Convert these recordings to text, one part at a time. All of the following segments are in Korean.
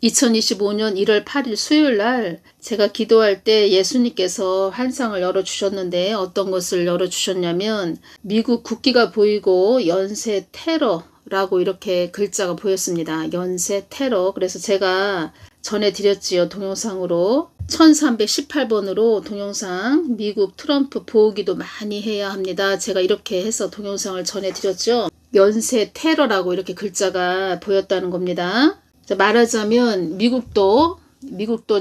2025년 1월 8일 수요일 날 제가 기도할 때 예수님께서 환상을 열어주셨는데 어떤 것을 열어주셨냐면 미국 국기가 보이고 연쇄 테러라고 이렇게 글자가 보였습니다. 연쇄 테러. 그래서 제가 전해드렸지요. 동영상으로 1318번으로 동영상 미국 트럼프 보호기도 많이 해야 합니다. 제가 이렇게 해서 동영상을 전해드렸죠. 연쇄 테러라고 이렇게 글자가 보였다는 겁니다. 말하자면 미국도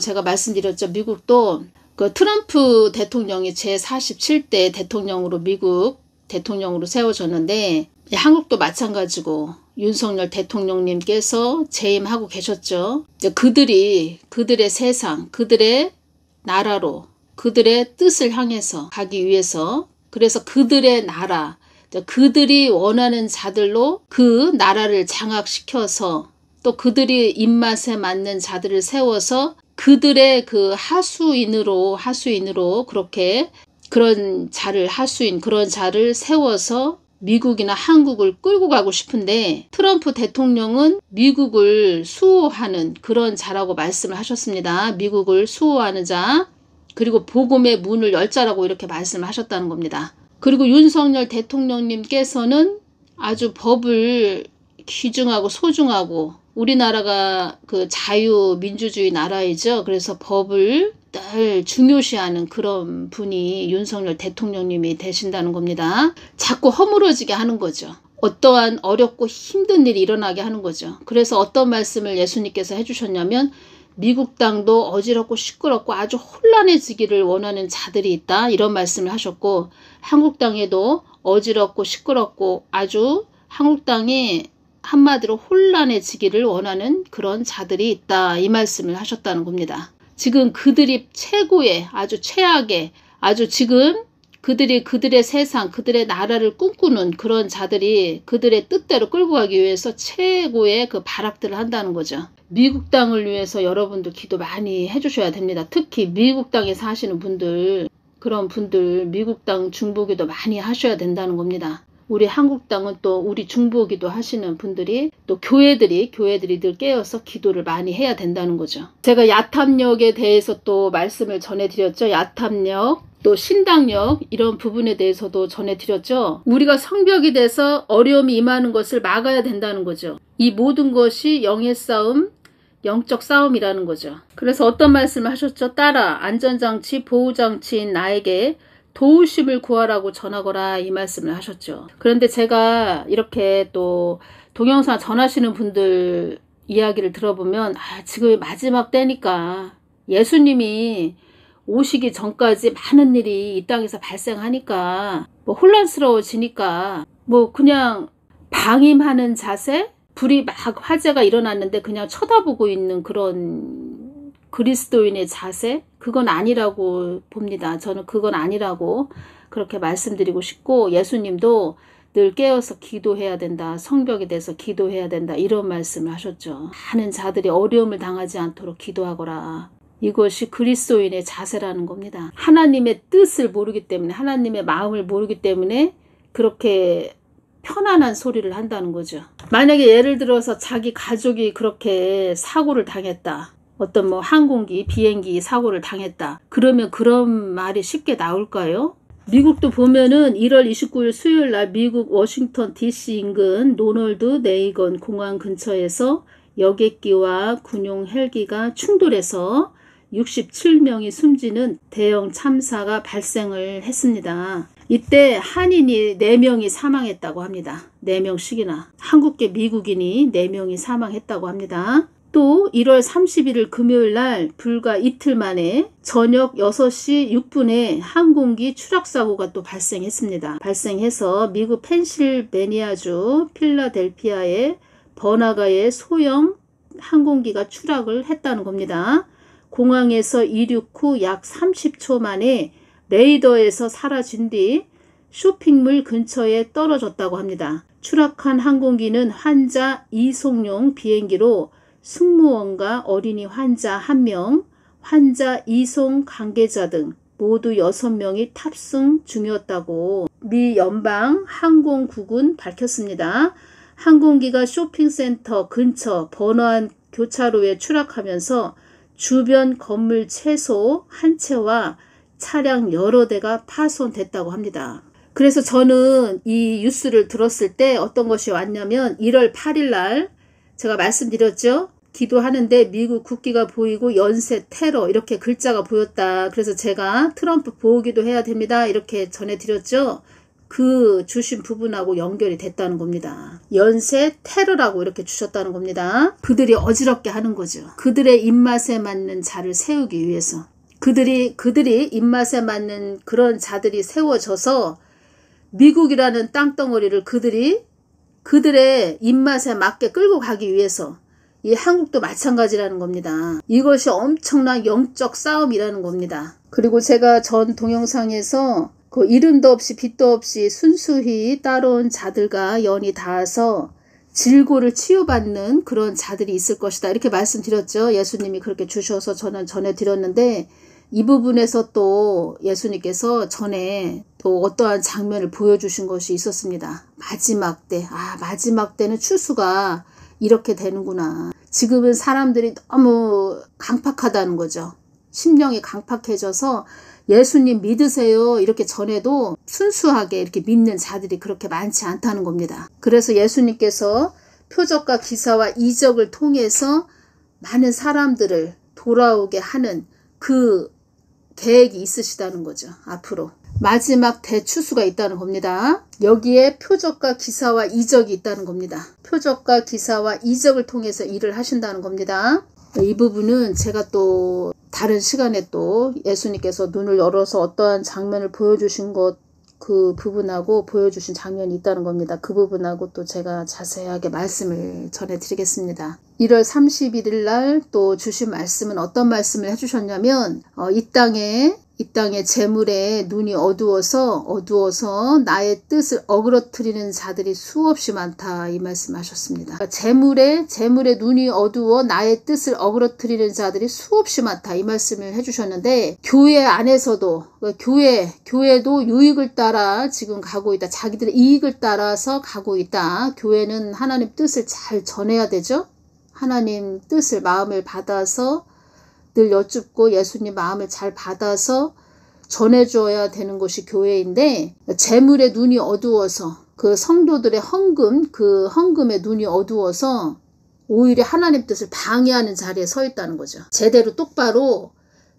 제가 말씀드렸죠. 미국도 그 트럼프 대통령이 제47대 대통령으로 미국 대통령으로 세워졌는데 한국도 마찬가지고 윤석열 대통령님께서 재임하고 계셨죠. 그들의 세상, 그들의 나라로 그들의 뜻을 향해서 가기 위해서 그래서 그들의 나라, 그들이 원하는 자들로 그 나라를 장악시켜서 또 그들이 입맛에 맞는 자들을 세워서 그들의 그 하수인으로 그렇게 그런 자를 세워서 미국이나 한국을 끌고 가고 싶은데 트럼프 대통령은 미국을 수호하는 그런 자라고 말씀을 하셨습니다. 미국을 수호하는 자 그리고 복음의 문을 열 자라고 이렇게 말씀을 하셨다는 겁니다. 그리고 윤석열 대통령님께서는 아주 법을 귀중하고 소중하고 우리나라가 그 자유민주주의 나라이죠. 그래서 법을 늘 중요시하는 그런 분이 윤석열 대통령님이 되신다는 겁니다. 자꾸 허물어지게 하는 거죠. 어떠한 어렵고 힘든 일이 일어나게 하는 거죠. 그래서 어떤 말씀을 예수님께서 해주셨냐면 미국 땅도 어지럽고 시끄럽고 아주 혼란해지기를 원하는 자들이 있다. 이런 말씀을 하셨고 한국 땅에도 어지럽고 시끄럽고 아주 한국 땅에 한마디로 혼란해지기를 원하는 그런 자들이 있다. 이 말씀을 하셨다는 겁니다. 지금 그들이 최고의 아주 최악의 아주 지금 그들의 세상 그들의 나라를 꿈꾸는 그런 자들이 그들의 뜻대로 끌고 가기 위해서 최고의 그 발악들을 한다는 거죠. 미국 땅을 위해서 여러분들 기도 많이 해주셔야 됩니다. 특히 미국 땅에 사시는 분들 그런 분들 미국 땅 중보기도 많이 하셔야 된다는 겁니다. 우리 한국 땅은 또 우리 중보기도 하시는 분들이 또 교회들이 늘 깨어서 기도를 많이 해야 된다는 거죠. 제가 야탐력에 대해서 또 말씀을 전해드렸죠. 야탐력 또 신당력 이런 부분에 대해서도 전해드렸죠. 우리가 성벽이 돼서 어려움이 임하는 것을 막아야 된다는 거죠. 이 모든 것이 영의 싸움 영적 싸움이라는 거죠. 그래서 어떤 말씀을 하셨죠? 따라 안전장치 보호장치인 나에게 도우심을 구하라고 전하거라 이 말씀을 하셨죠. 그런데 제가 이렇게 또 동영상 전하시는 분들 이야기를 들어보면 지금 마지막 때니까 예수님이 오시기 전까지 많은 일이 이 땅에서 발생하니까 뭐 혼란스러워지니까 뭐 그냥 방임하는 자세 불이 막 화재가 일어났는데 그냥 쳐다보고 있는 그런 그리스도인의 자세? 그건 아니라고 봅니다. 저는 그건 아니라고 그렇게 말씀드리고 싶고 예수님도 늘 깨어서 기도해야 된다. 성벽에 대해서 기도해야 된다. 이런 말씀을 하셨죠. 많은 자들이 어려움을 당하지 않도록 기도하거라. 이것이 그리스도인의 자세라는 겁니다. 하나님의 뜻을 모르기 때문에 하나님의 마음을 모르기 때문에 그렇게 편안한 소리를 한다는 거죠. 만약에 예를 들어서 자기 가족이 그렇게 사고를 당했다. 어떤 뭐 항공기, 비행기 사고를 당했다. 그러면 그런 말이 쉽게 나올까요? 미국도 보면은 1월 29일 수요일 날 미국 워싱턴 DC 인근 로널드 레이건 공항 근처에서 여객기와 군용 헬기가 충돌해서 67명이 숨지는 대형 참사가 발생을 했습니다. 이때 한인이 4명이 사망했다고 합니다. 4명씩이나. 한국계 미국인이 4명이 사망했다고 합니다. 또 1월 31일 금요일 날 불과 이틀 만에 저녁 6시 6분에 항공기 추락사고가 또 발생했습니다. 발생해서 미국 펜실베니아주 필라델피아의 버나가의 소형 항공기가 추락을 했다는 겁니다. 공항에서 이륙 후 약 30초 만에 레이더에서 사라진 뒤 쇼핑몰 근처에 떨어졌다고 합니다. 추락한 항공기는 환자 이송용 비행기로 승무원과 어린이 환자 1명, 환자 이송 관계자 등 모두 6명이 탑승 중이었다고 미 연방항공국은 밝혔습니다. 항공기가 쇼핑센터 근처 번화한 교차로에 추락하면서 주변 건물 최소 한 채와 차량 여러 대가 파손됐다고 합니다. 그래서 저는 이 뉴스를 들었을 때 어떤 것이 왔냐면 1월 8일 날 제가 말씀드렸죠. 기도하는데 미국 국기가 보이고 연쇄 테러 이렇게 글자가 보였다. 그래서 제가 트럼프 보호기도 해야 됩니다. 이렇게 전해드렸죠. 그 주신 부분하고 연결이 됐다는 겁니다. 연쇄 테러라고 이렇게 주셨다는 겁니다. 그들이 어지럽게 하는 거죠. 그들의 입맛에 맞는 자를 세우기 위해서. 그들이 입맛에 맞는 그런 자들이 세워져서 미국이라는 땅덩어리를 그들의 입맛에 맞게 끌고 가기 위해서 이 한국도 마찬가지라는 겁니다. 이것이 엄청난 영적 싸움이라는 겁니다. 그리고 제가 전 동영상에서 그 이름도 없이 빛도 없이 순수히 따라온 자들과 연이 닿아서 질고를 치유받는 그런 자들이 있을 것이다. 이렇게 말씀드렸죠. 예수님이 그렇게 주셔서 저는 전해드렸는데 이 부분에서 또 예수님께서 전에 또 어떠한 장면을 보여주신 것이 있었습니다. 마지막 때. 마지막 때는 추수가 이렇게 되는구나. 지금은 사람들이 너무 강팍하다는 거죠. 심령이 강팍해져서 예수님 믿으세요 이렇게 전해도 순수하게 이렇게 믿는 자들이 그렇게 많지 않다는 겁니다. 그래서 예수님께서 표적과 기사와 이적을 통해서 많은 사람들을 돌아오게 하는 그 계획이 있으시다는 거죠. 앞으로 마지막 대추수가 있다는 겁니다. 여기에 표적과 기사와 이적이 있다는 겁니다. 표적과 기사와 이적을 통해서 일을 하신다는 겁니다. 이 부분은 제가 또 다른 시간에 또 예수님께서 눈을 열어서 어떠한 장면을 보여주신 것 그 부분하고 보여주신 장면이 있다는 겁니다. 그 부분하고 또 제가 자세하게 말씀을 전해드리겠습니다. 1월 31일 날 또 주신 말씀은 어떤 말씀을 해주셨냐면 이 땅의 재물에 눈이 어두워서 나의 뜻을 어그러뜨리는 자들이 수없이 많다 이 말씀하셨습니다. 재물에 눈이 어두워 나의 뜻을 어그러뜨리는 자들이 수없이 많다 이 말씀을 해주셨는데 교회 안에서도 교회도 유익을 따라 지금 가고 있다. 자기들의 이익을 따라서 가고 있다. 교회는 하나님 뜻을 잘 전해야 되죠. 하나님 뜻을 마음을 받아서 늘 여쭙고 예수님 마음을 잘 받아서 전해줘야 되는 것이 교회인데 재물의 눈이 어두워서 그 성도들의 헌금의 눈이 어두워서 오히려 하나님 뜻을 방해하는 자리에 서 있다는 거죠. 제대로 똑바로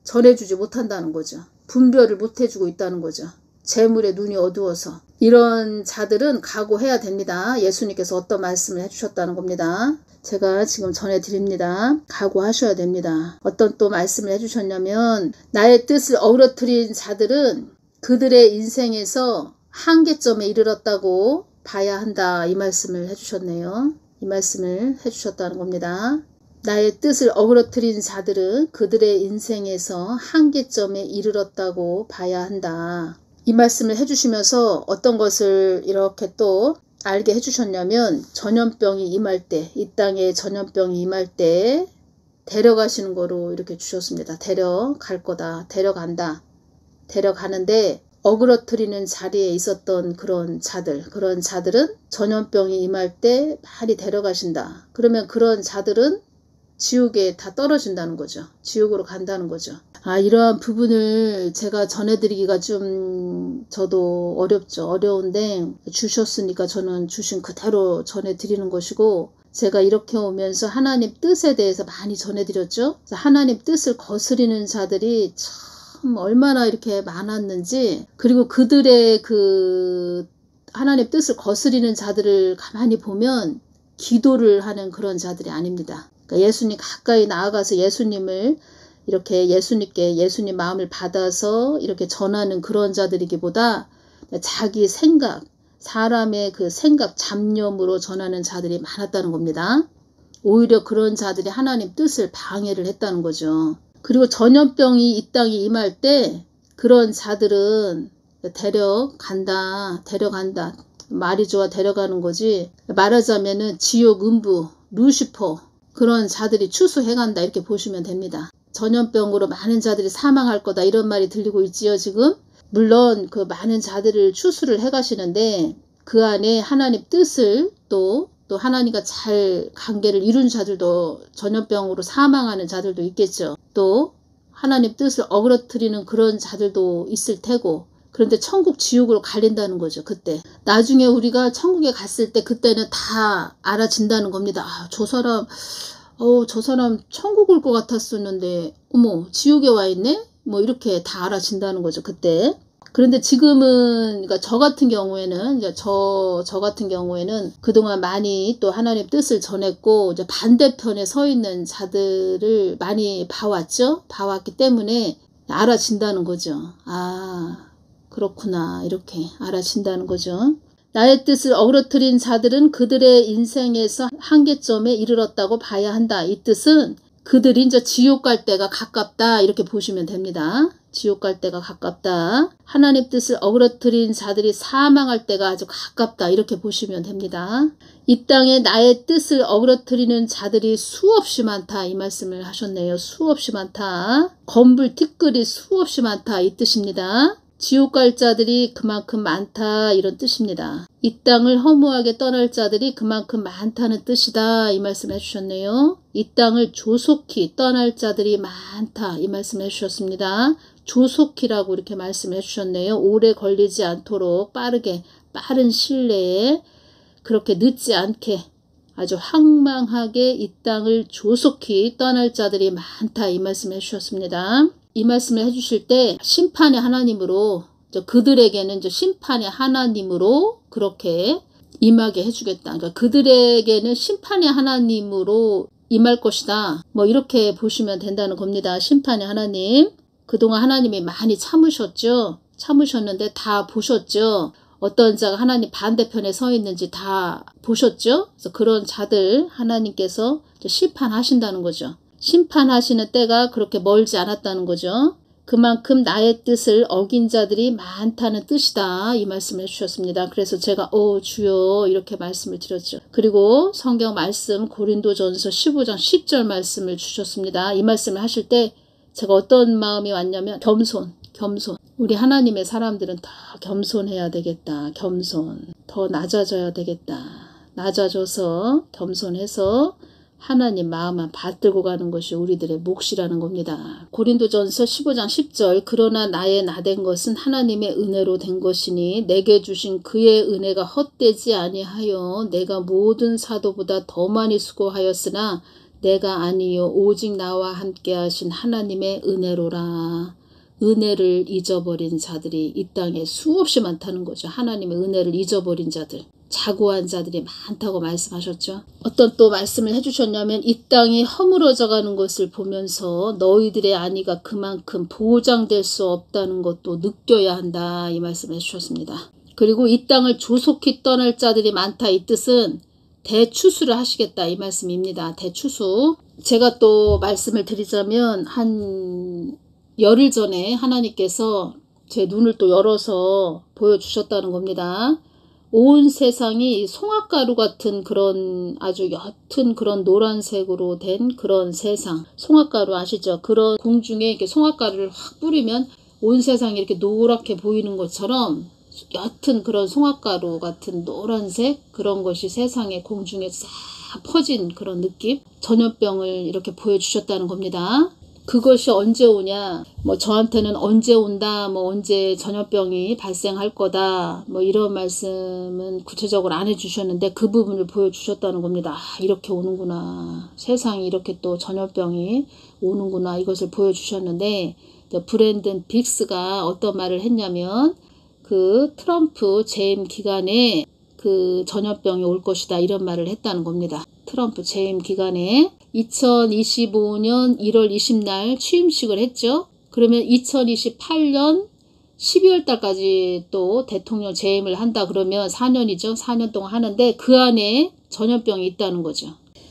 전해주지 못한다는 거죠. 분별을 못해주고 있다는 거죠. 재물의 눈이 어두워서 이런 자들은 각오해야 됩니다. 예수님께서 어떤 말씀을 해주셨다는 겁니다. 제가 지금 전해드립니다. 각오하셔야 됩니다. 어떤 또 말씀을 해주셨냐면 나의 뜻을 어그러뜨린 자들은 그들의 인생에서 한계점에 이르렀다고 봐야 한다. 이 말씀을 해주셨네요. 이 말씀을 해주셨다는 겁니다. 나의 뜻을 어그러뜨린 자들은 그들의 인생에서 한계점에 이르렀다고 봐야 한다. 이 말씀을 해주시면서 어떤 것을 이렇게 또 알게 해주셨냐면 전염병이 임할 때, 이 땅에 전염병이 임할 때 데려가시는 거로 이렇게 주셨습니다. 데려갈 거다. 데려간다. 데려가는데 어그러뜨리는 자리에 있었던 그런 자들은 전염병이 임할 때 많이 데려가신다. 그러면 그런 자들은 지옥에 다 떨어진다는 거죠. 지옥으로 간다는 거죠. 이러한 부분을 제가 전해드리기가 좀 저도 어려운데 주셨으니까 저는 주신 그대로 전해드리는 것이고 제가 이렇게 오면서 하나님 뜻에 대해서 많이 전해드렸죠. 하나님 뜻을 거스리는 자들이 참 얼마나 이렇게 많았는지 그리고 그들의 그 하나님 뜻을 거스리는 자들을 가만히 보면 기도를 하는 그런 자들이 아닙니다. 그러니까 예수님 가까이 나아가서 예수님을 이렇게 예수님 마음을 받아서 이렇게 전하는 그런 자들이기보다 자기 생각, 사람의 그 생각 잡념으로 전하는 자들이 많았다는 겁니다. 오히려 그런 자들이 하나님 뜻을 방해를 했다는 거죠. 그리고 전염병이 이 땅에 임할 때 그런 자들은 데려간다. 말이 좋아 데려가는 거지. 말하자면은 지옥 음부, 루시퍼 그런 자들이 추수해간다 이렇게 보시면 됩니다. 전염병으로 많은 자들이 사망할 거다 이런 말이 들리고 있지요 지금. 물론 그 많은 자들을 추수를 해가시는데 그 안에 하나님 뜻을 또 또 하나님과 잘 관계를 이룬 자들도 전염병으로 사망하는 자들도 있겠죠. 또 하나님 뜻을 어그러뜨리는 그런 자들도 있을 테고, 그런데 천국 지옥으로 갈린다는 거죠. 그때 나중에 우리가 천국에 갔을 때 그때는 다 알아진다는 겁니다. 아, 저 사람 천국 올 것 같았었는데 어머 지옥에 와 있네, 뭐 이렇게 다 알아진다는 거죠. 그때. 그런데 지금은, 그러니까 저 같은 경우에는, 이제 저 같은 경우에는 그동안 많이 또 하나님 뜻을 전했고, 이제 반대편에 서 있는 자들을 많이 봐왔죠? 봐왔기 때문에 알아진다는 거죠. 아, 그렇구나. 이렇게 알아진다는 거죠. 나의 뜻을 어그러뜨린 자들은 그들의 인생에서 한계점에 이르렀다고 봐야 한다. 이 뜻은 그들이 이제 지옥 갈 때가 가깝다. 이렇게 보시면 됩니다. 지옥 갈 때가 가깝다. 하나님 뜻을 어그러뜨린 자들이 사망할 때가 아주 가깝다. 이렇게 보시면 됩니다. 이 땅에 나의 뜻을 어그러뜨리는 자들이 수없이 많다. 이 말씀을 하셨네요. 수없이 많다. 건불 티끌이 수없이 많다. 이 뜻입니다. 지옥 갈 자들이 그만큼 많다. 이런 뜻입니다. 이 땅을 허무하게 떠날 자들이 그만큼 많다는 뜻이다. 이 말씀 해주셨네요. 이 땅을 조속히 떠날 자들이 많다. 이 말씀 해주셨습니다. 조속히라고 이렇게 말씀해 주셨네요. 오래 걸리지 않도록 빠르게, 빠른 시일 내에 그렇게 늦지 않게 아주 황망하게 이 땅을 조속히 떠날 자들이 많다. 이 말씀해 주셨습니다. 이 말씀을 해주실 때 심판의 하나님으로, 그들에게는 심판의 하나님으로 그렇게 임하게 해주겠다. 그러니까 그들에게는 심판의 하나님으로 임할 것이다. 뭐 이렇게 보시면 된다는 겁니다. 심판의 하나님. 그동안 하나님이 많이 참으셨죠. 참으셨는데 다 보셨죠. 어떤 자가 하나님 반대편에 서 있는지 다 보셨죠. 그래서 그런 자들 하나님께서 심판하신다는 거죠. 심판하시는 때가 그렇게 멀지 않았다는 거죠. 그만큼 나의 뜻을 어긴 자들이 많다는 뜻이다. 이 말씀을 해주셨습니다. 그래서 제가 주여 이렇게 말씀을 드렸죠. 그리고 성경 말씀 고린도전서 15장 10절 말씀을 주셨습니다. 이 말씀을 하실 때 제가 어떤 마음이 왔냐면 겸손. 우리 하나님의 사람들은 더 겸손해야 되겠다. 더 낮아져야 되겠다. 낮아져서 겸손해서 하나님 마음만 받들고 가는 것이 우리들의 몫이라는 겁니다. 고린도전서 15장 10절 그러나 나의 나된 것은 하나님의 은혜로 된 것이니 내게 주신 그의 은혜가 헛되지 아니하여 내가 모든 사도보다 더 많이 수고하였으나 내가 아니요 오직 나와 함께 하신 하나님의 은혜로라. 은혜를 잊어버린 자들이 이 땅에 수없이 많다는 거죠. 하나님의 은혜를 잊어버린 자들. 자고한 자들이 많다고 말씀하셨죠. 어떤 또 말씀을 해주셨냐면 이 땅이 허물어져 가는 것을 보면서 너희들의 안위가 그만큼 보장될 수 없다는 것도 느껴야 한다. 이 말씀을 해주셨습니다. 그리고 이 땅을 조속히 떠날 자들이 많다. 이 뜻은 대추수를 하시겠다. 이 말씀입니다. 대추수. 제가 또 말씀을 드리자면 한 열흘 전에 하나님께서 제 눈을 또 열어서 보여주셨다는 겁니다. 온 세상이 송화가루 같은 그런 아주 옅은 그런 노란색으로 된 그런 세상. 송화가루 아시죠? 그런 공중에 이렇게 송화가루를 확 뿌리면 온 세상이 이렇게 노랗게 보이는 것처럼 옅은 그런 송화가루 같은 노란색 그런 것이 세상의 공중에 싹 퍼진 그런 느낌. 전염병을 이렇게 보여주셨다는 겁니다. 그것이 언제 오냐, 뭐 저한테는 언제 온다, 뭐 언제 전염병이 발생할 거다, 뭐 이런 말씀은 구체적으로 안 해주셨는데 그 부분을 보여주셨다는 겁니다. 아, 이렇게 오는구나. 세상이 이렇게 또 전염병이 오는구나. 이것을 보여주셨는데 브랜든 빅스가 어떤 말을 했냐면 그 트럼프 재임 기간에 그 전염병이 올 것이다. 이런 말을 했다는 겁니다. 트럼프 재임 기간에 2025년 1월 20날 취임식을 했죠. 그러면 2028년 12월 달까지 또 대통령 재임을 한다 그러면 4년이죠. 4년 동안 하는데 그 안에 전염병이 있다는 거죠.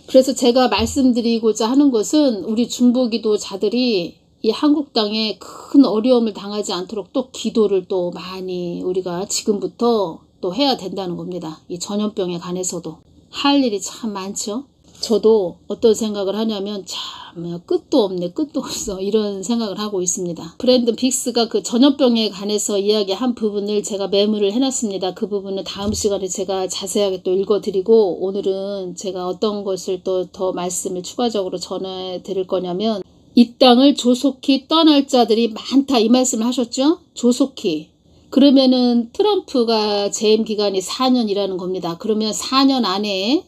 그래서 제가 말씀드리고자 하는 것은 우리 중보기도자들이 이 한국 땅에 큰 어려움을 당하지 않도록 또 기도를 또 많이 우리가 지금부터 또 해야 된다는 겁니다. 이 전염병에 관해서도 할 일이 참 많죠. 저도 어떤 생각을 하냐면 참 끝도 없네, 끝도 없어, 이런 생각을 하고 있습니다. 브랜든 빅스가 그 전염병에 관해서 이야기한 부분을 제가 메모를 해놨습니다. 그 부분은 다음 시간에 제가 자세하게 또 읽어드리고, 오늘은 제가 어떤 것을 또 더 말씀을 추가적으로 전해드릴 거냐면, 이 땅을 조속히 떠날 자들이 많다, 이 말씀을 하셨죠? 조속히. 그러면은 트럼프가 재임 기간이 4년이라는 겁니다. 그러면 4년 안에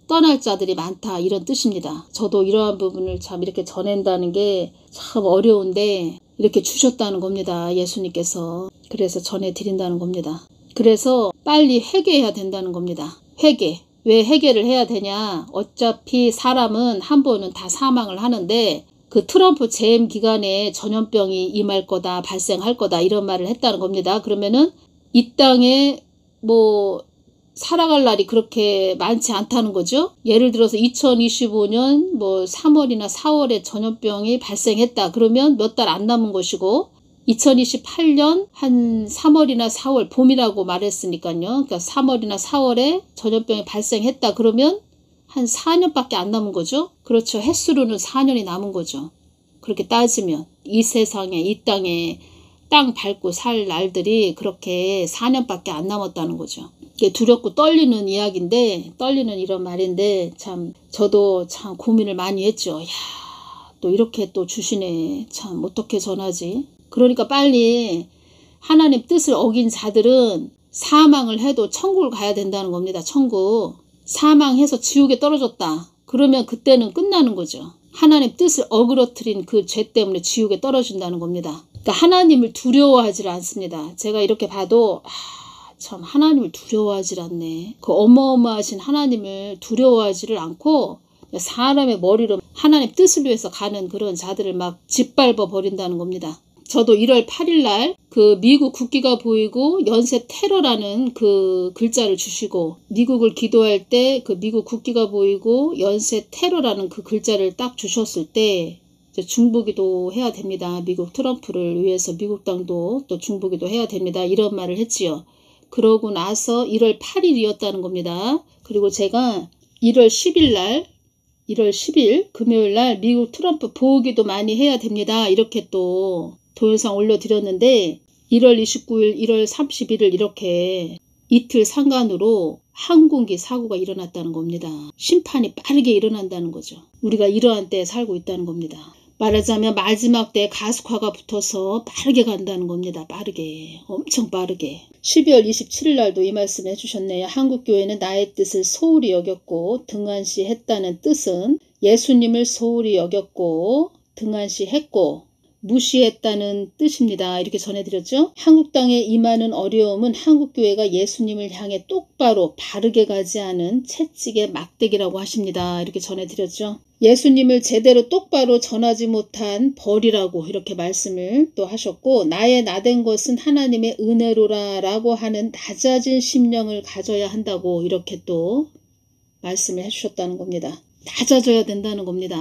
떠날 자들이 많다, 이런 뜻입니다. 저도 이러한 부분을 참 이렇게 전한다는 게 참 어려운데 이렇게 주셨다는 겁니다. 예수님께서. 그래서 전해드린다는 겁니다. 그래서 빨리 회개해야 된다는 겁니다. 회개. 왜 회개를 해야 되냐? 어차피 사람은 한 번은 다 사망을 하는데 그 트럼프 재임 기간에 전염병이 임할 거다, 발생할 거다, 이런 말을 했다는 겁니다. 그러면은 이 땅에 살아갈 날이 그렇게 많지 않다는 거죠. 예를 들어서 2025년 3월이나 4월에 전염병이 발생했다. 그러면 몇 달 안 남은 것이고, 2028년 한 3월이나 4월, 봄이라고 말했으니까요. 그러니까 3월이나 4월에 전염병이 발생했다. 그러면 한 4년밖에 안 남은 거죠. 그렇죠. 횟수로는 4년이 남은 거죠. 그렇게 따지면 이 세상에, 이 땅에 땅 밟고 살 날들이 그렇게 4년밖에 안 남았다는 거죠. 이게 두렵고 떨리는 이야기인데, 떨리는 이런 말인데, 참 저도 참 고민을 많이 했죠. 야, 또 이렇게 또 주시네. 참 어떻게 전하지? 그러니까 빨리 하나님 뜻을 어긴 자들은 사망을 해도 천국을 가야 된다는 겁니다. 천국. 사망해서 지옥에 떨어졌다. 그러면 그때는 끝나는 거죠. 하나님 뜻을 어그러뜨린 그 죄 때문에 지옥에 떨어진다는 겁니다. 그러니까 하나님을 두려워하지 않습니다. 제가 이렇게 봐도 참 하나님을 두려워하지 않네. 그 어마어마하신 하나님을 두려워하지를 않고 사람의 머리로 하나님 뜻을 위해서 가는 그런 자들을 막 짓밟아 버린다는 겁니다. 저도 1월 8일 날 그 미국 국기가 보이고 연쇄 테러라는 그 글자를 주시고, 미국을 기도할 때 그 미국 국기가 보이고 연쇄 테러라는 그 글자를 딱 주셨을 때 중보기도 해야 됩니다. 미국 트럼프를 위해서 미국 땅도 또 중보기도 해야 됩니다. 이런 말을 했지요. 그러고 나서 1월 8일이었다는 겁니다. 그리고 제가 1월 10일 금요일 날 미국 트럼프 보호기도 많이 해야 됩니다. 이렇게 또 동영상 올려드렸는데, 1월 29일, 1월 31일 이렇게 이틀 상간으로 항공기 사고가 일어났다는 겁니다. 심판이 빠르게 일어난다는 거죠. 우리가 이러한 때에 살고 있다는 겁니다. 말하자면 마지막 때 가속화가 붙어서 빠르게 간다는 겁니다. 빠르게, 엄청 빠르게. 12월 27일 날도 이 말씀 해주셨네요. 한국교회는 나의 뜻을 소홀히 여겼고 등한시했다는 뜻은 예수님을 소홀히 여겼고 등한시했고 무시했다는 뜻입니다. 이렇게 전해드렸죠. 한국 땅에 임하는 어려움은 한국교회가 예수님을 향해 똑바로 바르게 가지 않은 채찍의 막대기라고 하십니다. 이렇게 전해드렸죠. 예수님을 제대로 똑바로 전하지 못한 벌이라고 이렇게 말씀을 또 하셨고, 나의 나된 것은 하나님의 은혜로라 라고 하는 낮아진 심령을 가져야 한다고 이렇게 또 말씀을 해주셨다는 겁니다. 낮아져야 된다는 겁니다.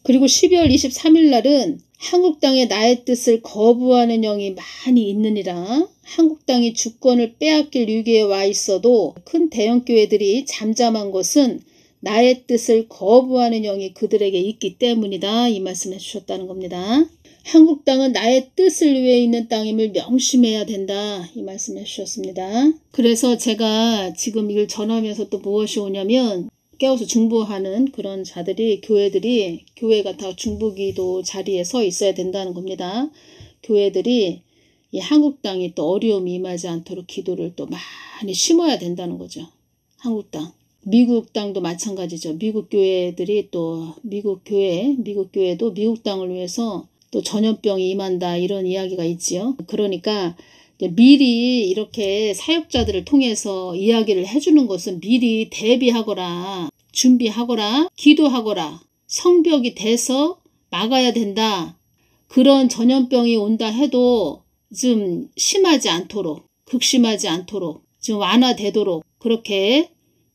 그리고 12월 23일 날은 한국 땅에 나의 뜻을 거부하는 영이 많이 있느니라. 한국 땅이 주권을 빼앗길 위기에 와 있어도 큰 대형교회들이 잠잠한 것은 나의 뜻을 거부하는 영이 그들에게 있기 때문이다. 이 말씀 해주셨다는 겁니다. 한국 땅은 나의 뜻을 위해 있는 땅임을 명심해야 된다. 이 말씀 해주셨습니다. 그래서 제가 지금 이걸 전하면서 또 무엇이 오냐면, 깨워서 중보하는 그런 자들이, 교회가 다 중보기도 자리에 서 있어야 된다는 겁니다. 교회들이 이 한국 땅이 또 어려움이 임하지 않도록 기도를 또 많이 심어야 된다는 거죠. 한국 땅. 미국 땅도 마찬가지죠. 미국 교회들이 또 미국 교회도 미국 땅을 위해서 또 전염병이 임한다, 이런 이야기가 있지요. 그러니까 미리 이렇게 사역자들을 통해서 이야기를 해주는 것은 미리 대비하거라, 준비하거라, 기도하거라, 성벽이 돼서 막아야 된다. 그런 전염병이 온다 해도 좀 심하지 않도록, 극심하지 않도록, 좀 완화되도록 그렇게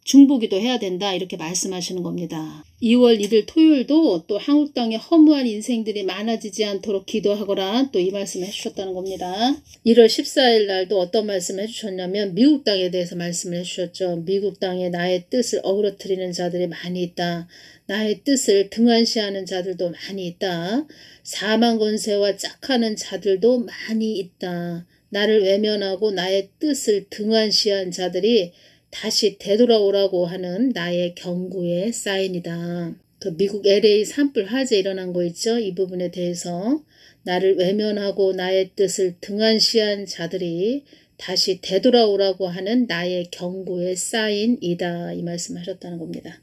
중보기도 해야 된다 이렇게 말씀하시는 겁니다. 2월 1일 토요일도 또 한국 땅에 허무한 인생들이 많아지지 않도록 기도하거라 또 이 말씀을 해주셨다는 겁니다. 1월 14일 날도 어떤 말씀을 해주셨냐면 미국 땅에 대해서 말씀을 해주셨죠. 미국 땅에 나의 뜻을 어그러뜨리는 자들이 많이 있다. 나의 뜻을 등한시하는 자들도 많이 있다. 사망 권세와 짝하는 자들도 많이 있다. 나를 외면하고 나의 뜻을 등한시한 자들이 다시 되돌아오라고 하는 나의 경고의 사인이다. 그 미국 LA 산불 화재 일어난 거 있죠? 이 부분에 대해서 나를 외면하고 나의 뜻을 등한시한 자들이 다시 되돌아오라고 하는 나의 경고의 사인이다. 이 말씀하셨다는 겁니다.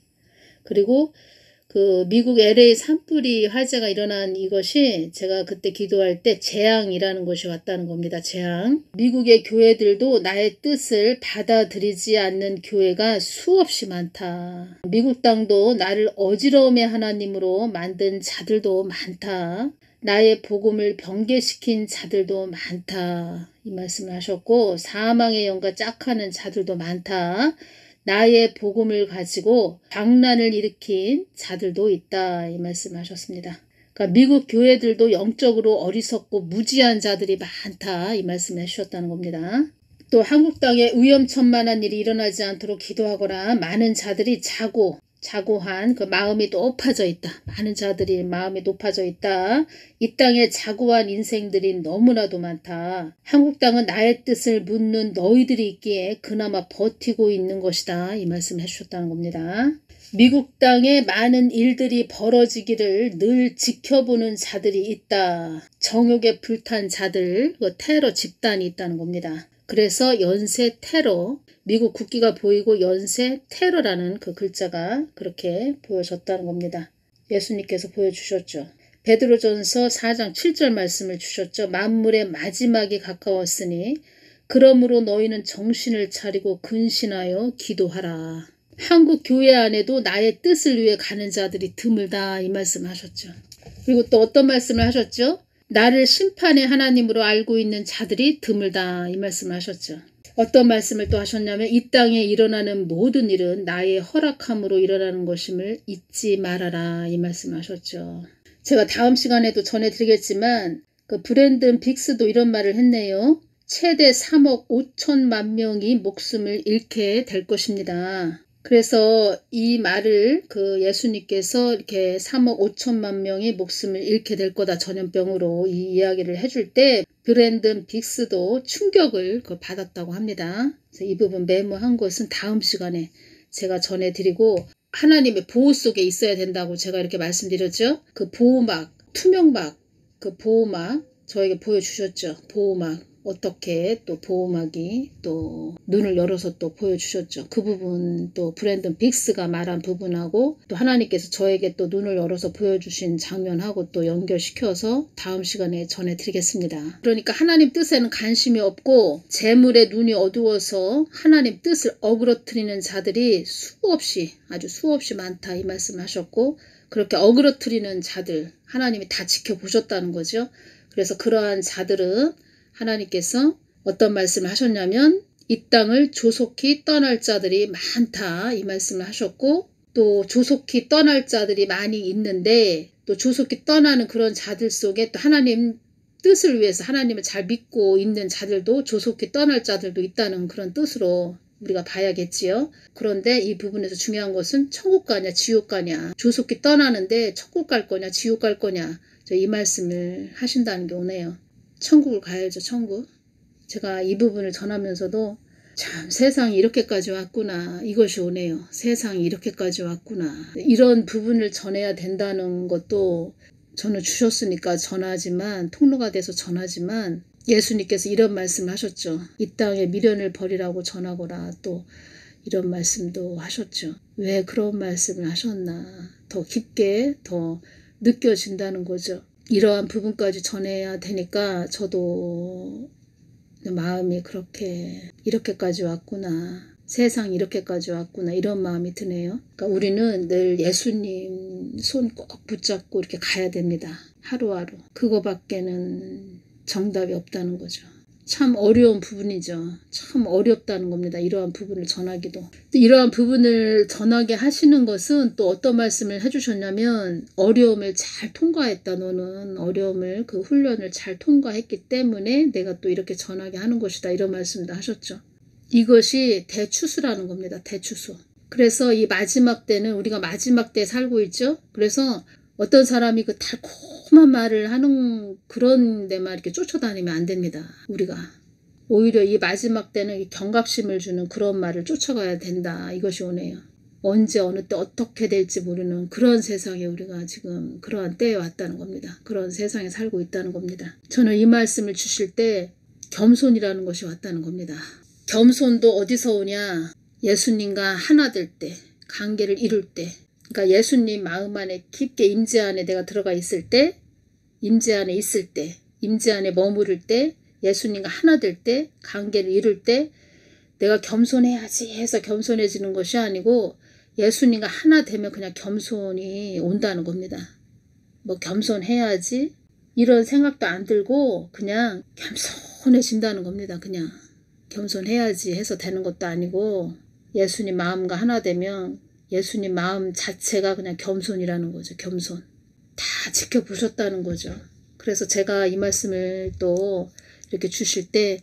그리고 그 미국 LA 산불이 화재가 일어난 이것이 제가 그때 기도할 때 재앙이라는 것이 왔다는 겁니다. 재앙. 미국의 교회들도 나의 뜻을 받아들이지 않는 교회가 수없이 많다. 미국 땅도 나를 어지러움의 하나님으로 만든 자들도 많다. 나의 복음을 변개시킨 자들도 많다. 이 말씀을 하셨고 사망의 영과 짝하는 자들도 많다. 나의 복음을 가지고 방란을 일으킨 자들도 있다. 이 말씀을 하셨습니다. 그러니까 미국 교회들도 영적으로 어리석고 무지한 자들이 많다. 이 말씀을 해주셨다는 겁니다. 또 한국 땅에 위험천만한 일이 일어나지 않도록 기도하거나 많은 자들이 자고한 그 마음이 높아져 있다. 많은 자들이 마음이 높아져 있다. 이 땅에 자고한 인생들이 너무나도 많다. 한국 땅은 나의 뜻을 묻는 너희들이 있기에 그나마 버티고 있는 것이다. 이 말씀을 해주셨다는 겁니다. 미국 땅에 많은 일들이 벌어지기를 늘 지켜보는 자들이 있다. 정욕에 불탄 자들, 그 테러 집단이 있다는 겁니다. 그래서 연쇄 테러, 미국 국기가 보이고 연쇄 테러라는 그 글자가 그렇게 보여졌다는 겁니다. 예수님께서 보여주셨죠. 베드로전서 4장 7절 말씀을 주셨죠. 만물의 마지막이 가까웠으니 그러므로 너희는 정신을 차리고 근신하여 기도하라. 한국 교회 안에도 나의 뜻을 위해 가는 자들이 드물다 이 말씀을 하셨죠. 그리고 또 어떤 말씀을 하셨죠? 나를 심판의 하나님으로 알고 있는 자들이 드물다 이 말씀을 하셨죠. 어떤 말씀을 또 하셨냐면 이 땅에 일어나는 모든 일은 나의 허락함으로 일어나는 것임을 잊지 말아라 이 말씀을 하셨죠. 제가 다음 시간에도 전해드리겠지만 그 브랜든 빅스도 이런 말을 했네요. 최대 3억 5천만 명이 목숨을 잃게 될 것입니다. 그래서 이 말을 그 예수님께서 이렇게 3억 5천만 명이 목숨을 잃게 될 거다 전염병으로 이 이야기를 해줄 때 브랜든 빅스도 충격을 받았다고 합니다. 그래서 이 부분 메모한 것은 다음 시간에 제가 전해드리고 하나님의 보호 속에 있어야 된다고 제가 이렇게 말씀드렸죠. 그 보호막, 투명막, 그 보호막 저에게 보여주셨죠. 보호막. 어떻게 또 보호막이 또 눈을 열어서 또 보여주셨죠. 그 부분 또 브랜든 빅스가 말한 부분하고 또 하나님께서 저에게 또 눈을 열어서 보여주신 장면하고 또 연결시켜서 다음 시간에 전해드리겠습니다. 그러니까 하나님 뜻에는 관심이 없고 재물의 눈이 어두워서 하나님 뜻을 어그러뜨리는 자들이 아주 수없이 많다 이 말씀을 하셨고 그렇게 어그러뜨리는 자들 하나님이 다 지켜보셨다는 거죠. 그래서 그러한 자들은 하나님께서 어떤 말씀을 하셨냐면 이 땅을 조속히 떠날 자들이 많다 이 말씀을 하셨고 또 조속히 떠날 자들이 많이 있는데 또 조속히 떠나는 그런 자들 속에 또 하나님 뜻을 위해서 하나님을 잘 믿고 있는 자들도 조속히 떠날 자들도 있다는 그런 뜻으로 우리가 봐야겠지요. 그런데 이 부분에서 중요한 것은 천국 가냐 지옥 가냐 조속히 떠나는데 천국 갈 거냐 지옥 갈 거냐 이 말씀을 하신다는 게 오네요. 천국을 가야죠. 천국. 제가 이 부분을 전하면서도 참 세상이 이렇게까지 왔구나 이것이 오네요. 세상이 이렇게까지 왔구나 이런 부분을 전해야 된다는 것도 저는 주셨으니까 전하지만 통로가 돼서 전하지만 예수님께서 이런 말씀을 하셨죠. 이 땅에 미련을 버리라고 전하거라 또 이런 말씀도 하셨죠. 왜 그런 말씀을 하셨나 더 깊게 더 느껴진다는 거죠. 이러한 부분까지 전해야 되니까 저도 마음이 이렇게까지 왔구나. 세상이 이렇게까지 왔구나. 이런 마음이 드네요. 그러니까 우리는 늘 예수님 손 꼭 붙잡고 이렇게 가야 됩니다. 하루하루. 그거밖에는 정답이 없다는 거죠. 참 어려운 부분이죠. 참 어렵다는 겁니다. 이러한 부분을 전하기도. 이러한 부분을 전하게 하시는 것은 또 어떤 말씀을 해주셨냐면 어려움을 잘 통과했다. 너는 어려움을 그 훈련을 잘 통과했기 때문에 내가 또 이렇게 전하게 하는 것이다. 이런 말씀도 하셨죠. 이것이 대추수라는 겁니다. 대추수. 그래서 이 마지막 때는 우리가 마지막 때에 살고 있죠. 그래서 어떤 사람이 그 달콤한 말을 하는 그런 데만 이렇게 쫓아다니면 안 됩니다. 우리가 오히려 이 마지막 때는 이 경각심을 주는 그런 말을 쫓아가야 된다. 이것이 오네요. 언제 어느 때 어떻게 될지 모르는 그런 세상에 우리가 지금 그러한 때에 왔다는 겁니다. 그런 세상에 살고 있다는 겁니다. 저는 이 말씀을 주실 때 겸손이라는 것이 왔다는 겁니다. 겸손도 어디서 오냐? 예수님과 하나 될 때, 관계를 이룰 때, 그러니까 예수님 마음 안에 깊게 임재 안에 내가 들어가 있을 때, 임재 안에 있을 때, 임재 안에 머무를 때, 예수님과 하나 될 때, 관계를 이룰 때 내가 겸손해야지 해서 겸손해지는 것이 아니고 예수님과 하나 되면 그냥 겸손이 온다는 겁니다. 뭐 겸손해야지 이런 생각도 안 들고 그냥 겸손해진다는 겁니다. 그냥 겸손해야지 해서 되는 것도 아니고 예수님 마음과 하나 되면 예수님 마음 자체가 그냥 겸손이라는 거죠. 겸손. 다 지켜보셨다는 거죠. 그래서 제가 이 말씀을 또 이렇게 주실 때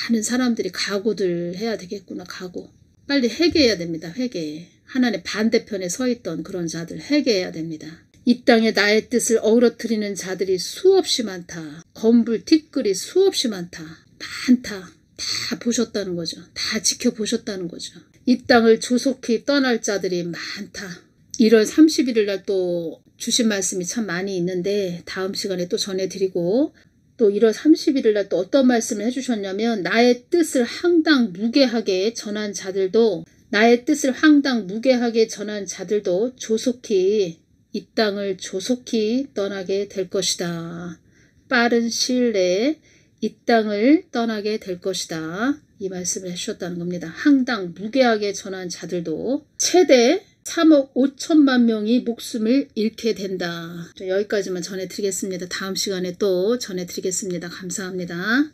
많은 사람들이 각오들 해야 되겠구나. 각오. 빨리 회개해야 됩니다. 회개. 하나님의 반대편에 서 있던 그런 자들 회개해야 됩니다. 이 땅에 나의 뜻을 어우러뜨리는 자들이 수없이 많다. 건불 티끌이 수없이 많다. 많다. 다 보셨다는 거죠. 다 지켜보셨다는 거죠. 이 땅을 조속히 떠날 자들이 많다. 1월 31일 날 또 주신 말씀이 참 많이 있는데 다음 시간에 또 전해드리고 또 1월 31일 날 또 어떤 말씀을 해주셨냐면 나의 뜻을 항당 무게하게 전한 자들도 나의 뜻을 항당 무게하게 전한 자들도 조속히 이 땅을 조속히 떠나게 될 것이다. 빠른 시일 내에 이 땅을 떠나게 될 것이다. 이 말씀을 해주셨다는 겁니다. 항당 무게하게 전한 자들도 최대 3억 5천만 명이 목숨을 잃게 된다. 여기까지만 전해드리겠습니다. 다음 시간에 또 전해드리겠습니다. 감사합니다.